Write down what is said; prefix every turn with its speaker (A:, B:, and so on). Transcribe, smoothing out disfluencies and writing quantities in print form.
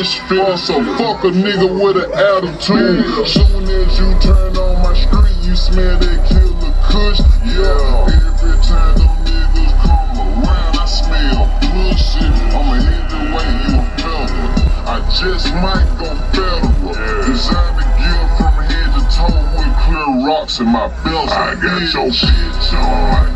A: misfit, so fuck a nigga with an attitude. Soon as you turn on my street, you smell that killer kush. Yeah, every time them niggas come around, I smell pussy. I'ma hit the way you a fella. I just might go federal. Designer gear from head to toe with clear rocks in my belt. I got your bitch on.